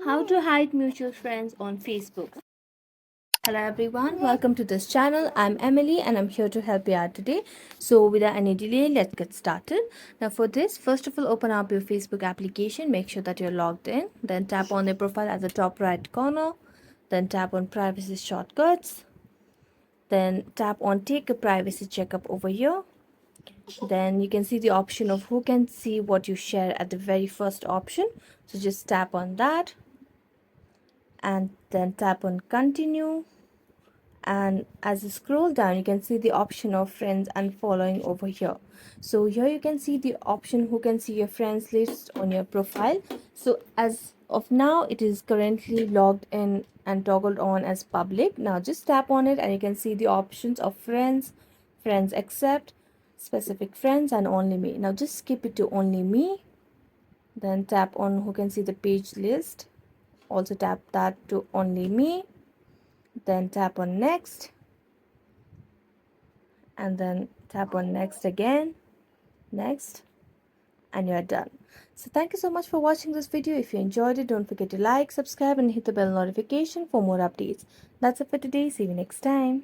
How to hide mutual friends on Facebook. Hello everyone, welcome to this channel. I'm Emily and I'm here to help you out today. So without any delay, let's get started. Now for this, first of all, open up your Facebook application. Make sure that you're logged in. Then tap on the profile at the top right corner. Then tap on privacy shortcuts. Then tap on take a privacy checkup over here. Then you can see the option of who can see what you share at the very first option. So just tap on that and then tap on continue, and as you scroll down you can see the option of friends and following over here. So here you can see the option who can see your friends list on your profile. So as of now it is currently logged in and toggled on as public. Now just tap on it and you can see the options of friends, friends accept, specific friends, and only me. Now just skip it to only me, then tap on who can see the page list, also tap that to only me, then tap on next, and then tap on next again, next, and you're done. So thank you so much for watching this video. If you enjoyed it, don't forget to like, subscribe, and hit the bell notification for more updates. That's it for today. See you next time.